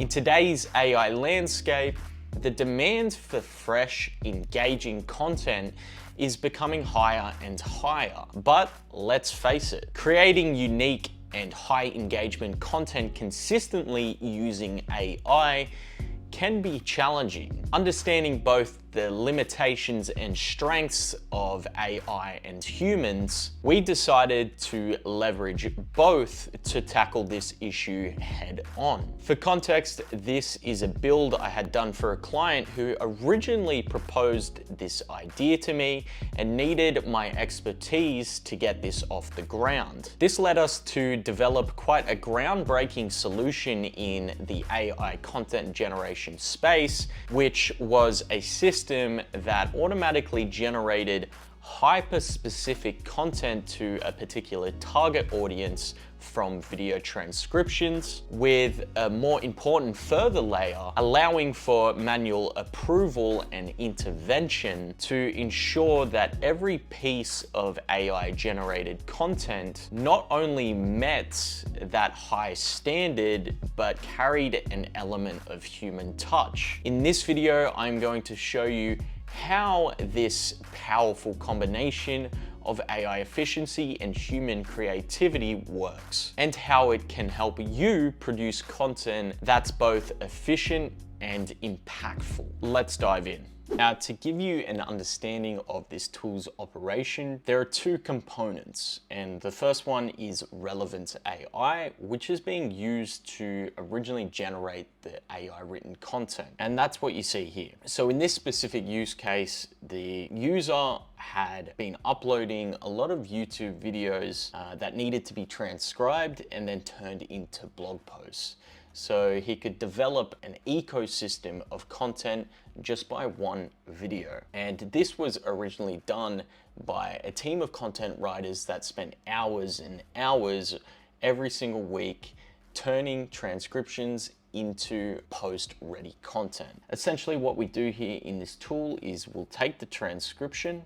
In today's AI landscape, the demand for fresh, engaging content is becoming higher and higher. But let's face it, creating unique and high engagement content consistently using AI can be challenging. Understanding both the limitations and strengths of AI and humans, we decided to leverage both to tackle this issue head on. For context, this is a build I had done for a client who originally proposed this idea to me and needed my expertise to get this off the ground. This led us to develop quite a groundbreaking solution in the AI content generation space, which was a system that automatically generated hyper-specific content to a particular target audience from video transcriptions, with a more important further layer allowing for manual approval and intervention to ensure that every piece of AI generated content not only met that high standard, but carried an element of human touch. In this video, I'm going to show you how this powerful combination of AI efficiency and human creativity works, and how it can help you produce content that's both efficient and impactful. Let's dive in. Now, to give you an understanding of this tool's operation, there are two components, and the first one is relevant AI, which is being used to originally generate the AI written content. And that's what you see here. So in this specific use case, the user had been uploading a lot of YouTube videos that needed to be transcribed and then turned into blog posts. So he could develop an ecosystem of content just by one video. And this was originally done by a team of content writers that spent hours and hours every single week turning transcriptions into post-ready content. Essentially what we do here in this tool is we'll take the transcription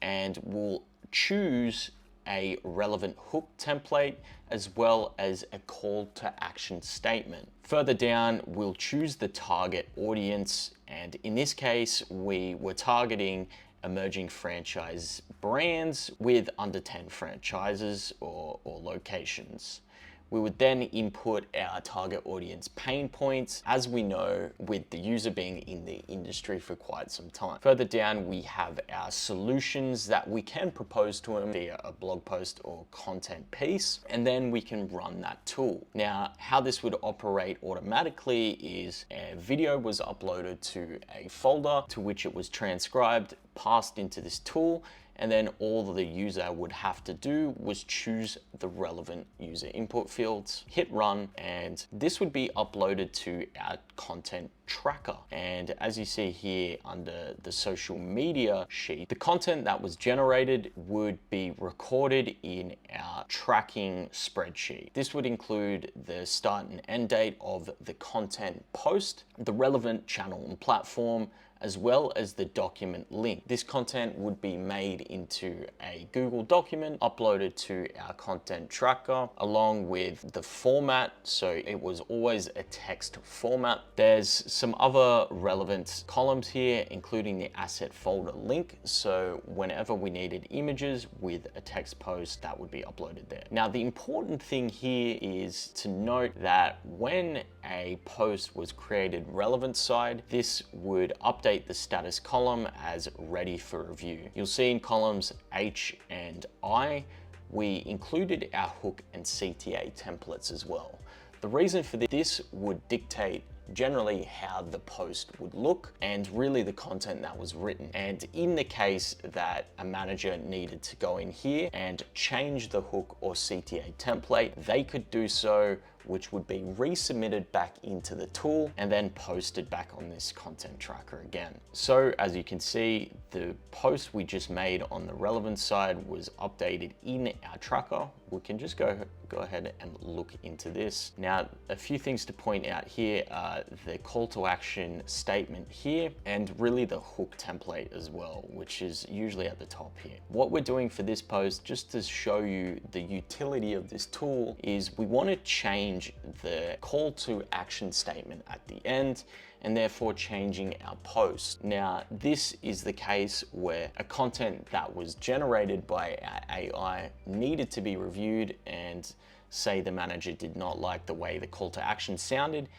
and we'll choose a relevant hook template as well as a call to action statement. Further down, we'll choose the target audience, and in this case, we were targeting emerging franchise brands with under 10 franchises or locations. We would then input our target audience pain points, as we know, with the user being in the industry for quite some time. Further down, we have our solutions that we can propose to them via a blog post or content piece, and then we can run that tool. Now, how this would operate automatically is a video was uploaded to a folder to which it was transcribed, passed into this tool, and then all the user would have to do was choose the relevant user input fields, hit run, and this would be uploaded to our content tracker. And as you see here under the social media sheet, the content that was generated would be recorded in our tracking spreadsheet. This would include the start and end date of the content post, the relevant channel and platform, as well as the document link. This content would be made into a Google document, uploaded to our content tracker, along with the format. So it was always a text format. There's some other relevant columns here, including the asset folder link. So whenever we needed images with a text post, that would be uploaded there. Now, the important thing here is to note that when a post was created relevant side, this would update the status column as ready for review. You'll see in columns H and I, we included our hook and CTA templates as well. The reason for this would dictate generally how the post would look and really the content that was written. And in the case that a manager needed to go in here and change the hook or CTA template, they could do so, which would be resubmitted back into the tool and then posted back on this content tracker again. So as you can see, the post we just made on the relevance side was updated in our tracker. We can just go ahead and look into this. Now, a few things to point out here are the call to action statement here and really the hook template as well, which is usually at the top here. What we're doing for this post, just to show you the utility of this tool, is we want to change change the call to action statement at the end, and therefore changing our post. Now, this is the case where a content that was generated by our AI needed to be reviewed, and say the manager did not like the way the call to action sounded,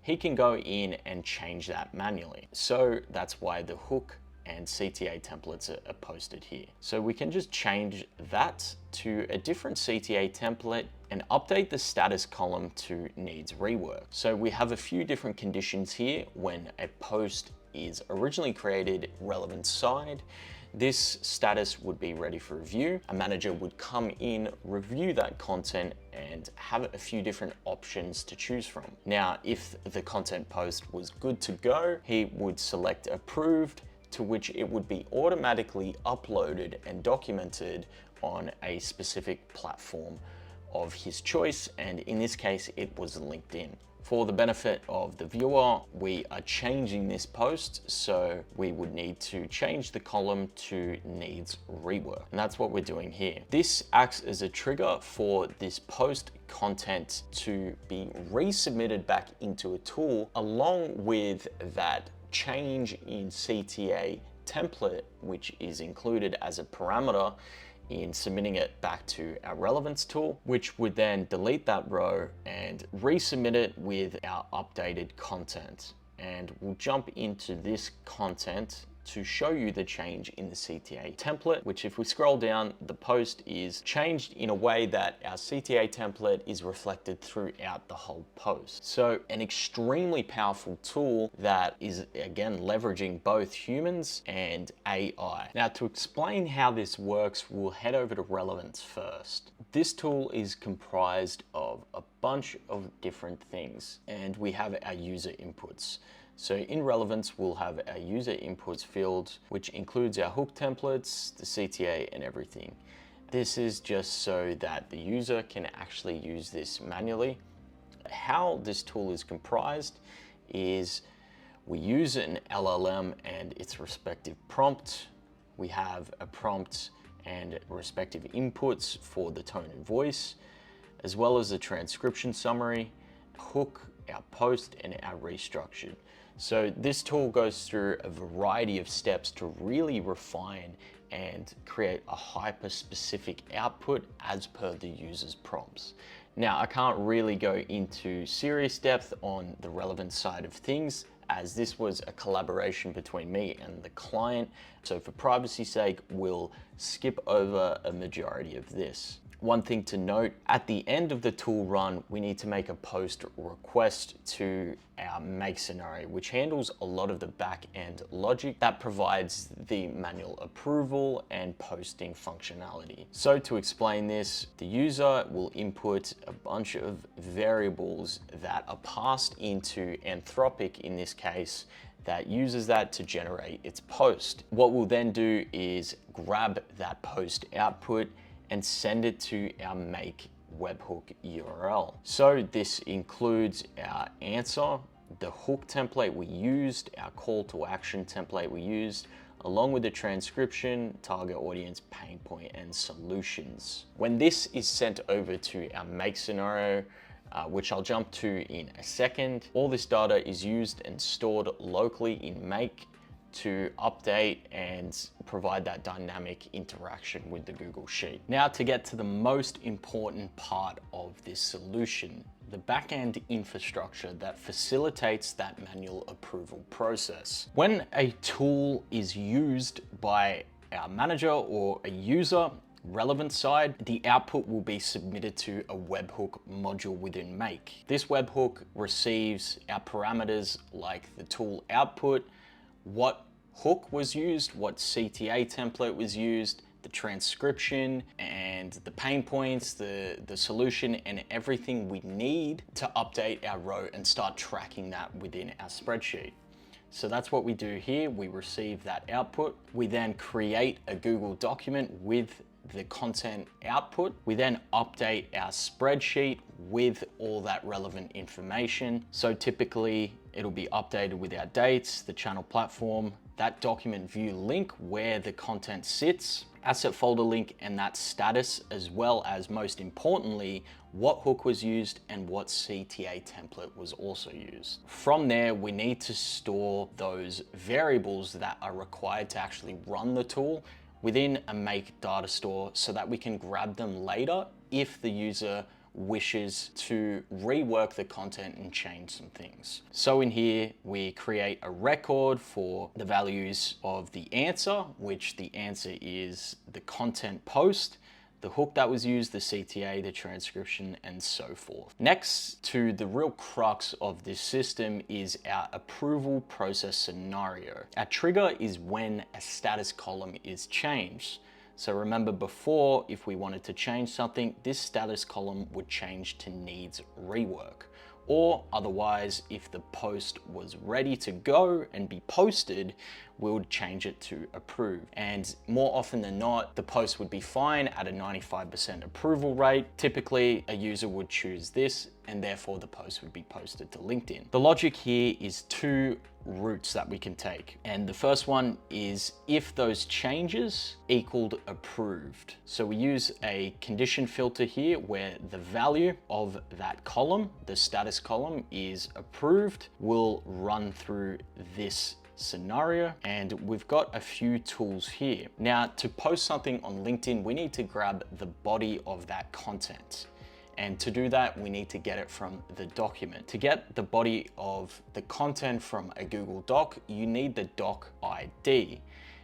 he can go in and change that manually. So that's why the hook and CTA templates are posted here. So we can just change that to a different CTA template and update the status column to needs rework. So we have a few different conditions here. When a post is originally created, relevant side, this status would be ready for review. A manager would come in, review that content, and have a few different options to choose from. Now, if the content post was good to go, he would select approved, to which it would be automatically uploaded and documented on a specific platform of his choice, and in this case, it was LinkedIn. For the benefit of the viewer, we are changing this post, so we would need to change the column to needs rework, and that's what we're doing here. This acts as a trigger for this post content to be resubmitted back into a tool, along with that change in CTA template, which is included as a parameter in submitting it back to our relevance tool, which would then delete that row and resubmit it with our updated content. And we'll jump into this content to show you the change in the CTA template, which if we scroll down, the post is changed in a way that our CTA template is reflected throughout the whole post. So an extremely powerful tool that is, again, leveraging both humans and AI. Now, to explain how this works, we'll head over to relevance first. This tool is comprised of a bunch of different things, and we have our user inputs. So in relevance, we'll have our user inputs field, which includes our hook templates, the CTA, and everything. This is just so that the user can actually use this manually. How this tool is comprised is we use an LLM and its respective prompt. We have a prompt and respective inputs for the tone and voice, as well as a transcription summary, hook, our post, and our restructured. So this tool goes through a variety of steps to really refine and create a hyper-specific output as per the user's prompts. Now, I can't really go into serious depth on the relevant side of things, as this was a collaboration between me and the client. So for privacy's sake, we'll skip over a majority of this. One thing to note, at the end of the tool run, we need to make a post request to our make scenario, which handles a lot of the back-end logic that provides the manual approval and posting functionality. So to explain this, the user will input a bunch of variables that are passed into Anthropic, in this case, that uses that to generate its post. What we'll then do is grab that post output and send it to our make webhook URL. So this includes our answer, the hook template we used, our call to action template we used, along with the transcription, target audience, pain point, and solutions. When this is sent over to our make scenario, which I'll jump to in a second, all this data is used and stored locally in make to update and provide that dynamic interaction with the Google Sheet. Now, to get to the most important part of this solution, the back-end infrastructure that facilitates that manual approval process. When a tool is used by our manager or a user, relevant side, the output will be submitted to a webhook module within Make. This webhook receives our parameters like the tool output, what hook was used, what CTA template was used, the transcription and the pain points, the solution, and everything we need to update our row and start tracking that within our spreadsheet. So that's what we do here. We receive that output. We then create a Google document with the content output. We then update our spreadsheet with all that relevant information. So typically it'll be updated with our dates, the channel platform, that document view link where the content sits, asset folder link, and that status, as well as, most importantly, what hook was used, and what CTA template was also used. From there, we need to store those variables that are required to actually run the tool within a make data store so that we can grab them later if the user wishes to rework the content and change some things. So in here, we create a record for the values of the answer, which the answer is the content post, the hook that was used, the CTA, the transcription, and so forth. Next to the real crux of this system is our approval process scenario. Our trigger is when a status column is changed. So remember before, if we wanted to change something, this status column would change to needs rework. Or otherwise, if the post was ready to go and be posted, we would change it to approved. And more often than not, the post would be fine at a 95% approval rate. Typically, a user would choose this, and therefore the post would be posted to LinkedIn. The logic here is two routes that we can take. And the first one is if those changes equaled approved. So we use a condition filter here where the value of that column, the status column, is approved. We'll run through this scenario, and we've got a few tools here. Now, to post something on LinkedIn, we need to grab the body of that content. And to do that, we need to get it from the document. To get the body of the content from a Google Doc, you need the doc ID.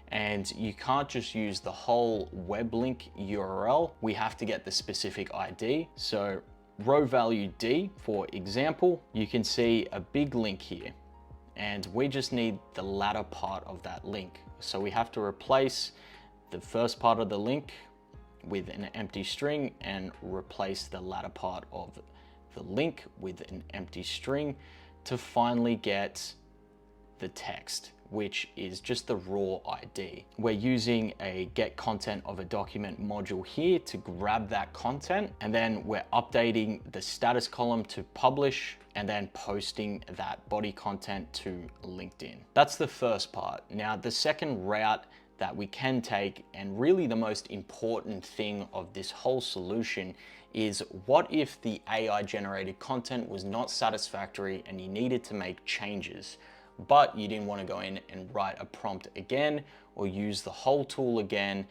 And you can't just use the whole web link URL. We have to get the specific ID. So row value D, for example, you can see a big link here. And we just need the latter part of that link. So we have to replace the first part of the link with an empty string and replace the latter part of the link with an empty string to finally get the text, which is just the raw ID. We're using a get content of a document module here to grab that content, and then we're updating the status column to publish and then posting that body content to LinkedIn. That's the first part. Now, the second route that we can take, and really the most important thing of this whole solution, is what if the AI generated content was not satisfactory and you needed to make changes, but you didn't want to go in and write a prompt again or use the whole tool again,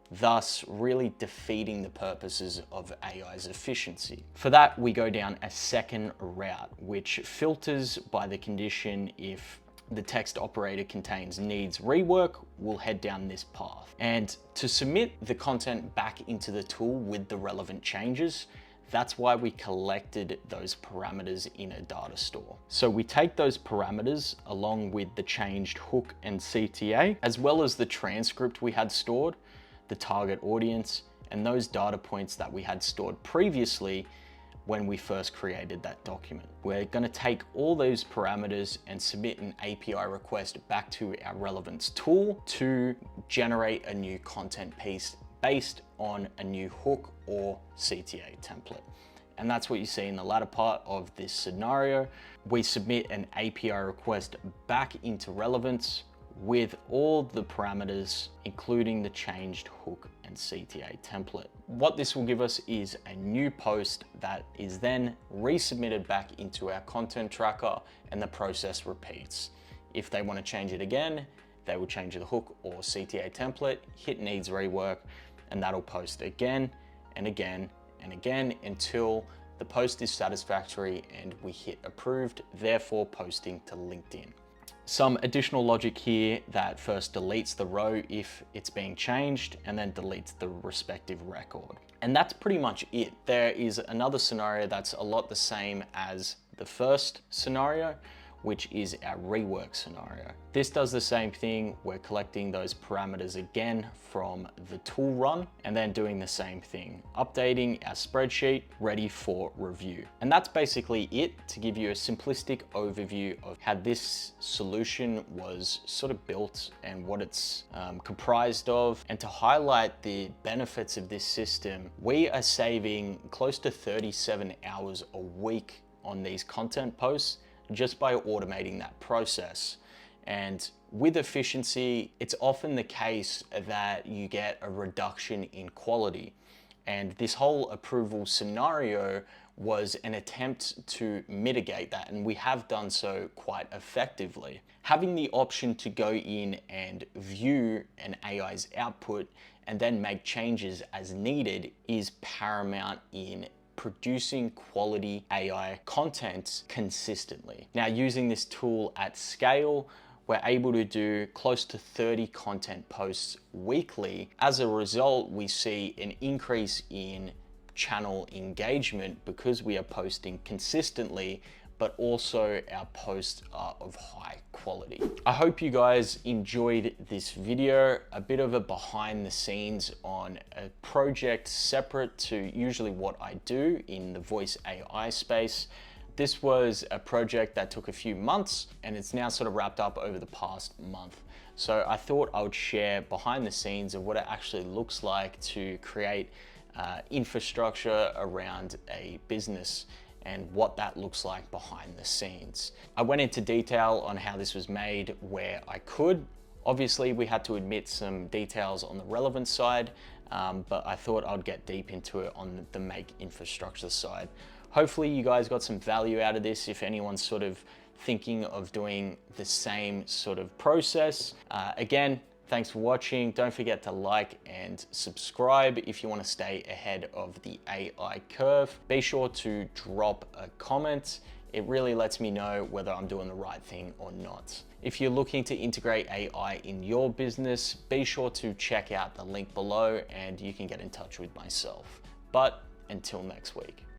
thus really defeating the purposes of AI's efficiency. For that, we go down a second route, which filters by the condition if the text operator contains needs rework, we'll head down this path. And to submit the content back into the tool with the relevant changes, that's why we collected those parameters in a data store. So we take those parameters along with the changed hook and CTA, as well as the transcript we had stored, the target audience, and those data points that we had stored previously when we first created that document. We're gonna take all those parameters and submit an API request back to our relevance tool to generate a new content piece based on a new hook or CTA template. And that's what you see in the latter part of this scenario. We submit an API request back into relevance with all the parameters, including the changed hook and CTA template. What this will give us is a new post that is then resubmitted back into our content tracker, and the process repeats. If they want to change it again, they will change the hook or CTA template, hit needs rework, and that'll post again and again and again until the post is satisfactory and we hit approved, therefore posting to LinkedIn. Some additional logic here that first deletes the row if it's being changed and then deletes the respective record. And that's pretty much it. There is another scenario that's a lot the same as the first scenario, which is our rework scenario. This does the same thing. We're collecting those parameters again from the tool run and then doing the same thing, updating our spreadsheet ready for review. And that's basically it, to give you a simplistic overview of how this solution was sort of built and what it's comprised of. And to highlight the benefits of this system, we are saving close to 37 hours a week on these content posts just by automating that process. And with efficiency, it's often the case that you get a reduction in quality. And this whole approval scenario was an attempt to mitigate that, and we have done so quite effectively. Having the option to go in and view an AI's output and then make changes as needed is paramount in producing quality AI content consistently. Now, using this tool at scale, we're able to do close to 30 content posts weekly. As a result, we see an increase in channel engagement because we are posting consistently, but also our posts are of high quality. I hope you guys enjoyed this video, a bit of a behind the scenes on a project separate to usually what I do in the voice AI space. This was a project that took a few months and it's now sort of wrapped up over the past month. So I thought I would share behind the scenes of what it actually looks like to create infrastructure around a business and what that looks like behind the scenes. I went into detail on how this was made where I could. Obviously, we had to admit some details on the relevance side, but I thought I'd get deep into it on the make infrastructure side. Hopefully you guys got some value out of this if anyone's sort of thinking of doing the same sort of process. Again, thanks for watching. Don't forget to like and subscribe if you want to stay ahead of the AI curve. Be sure to drop a comment. It really lets me know whether I'm doing the right thing or not. If you're looking to integrate AI in your business, be sure to check out the link below and you can get in touch with myself. But until next week.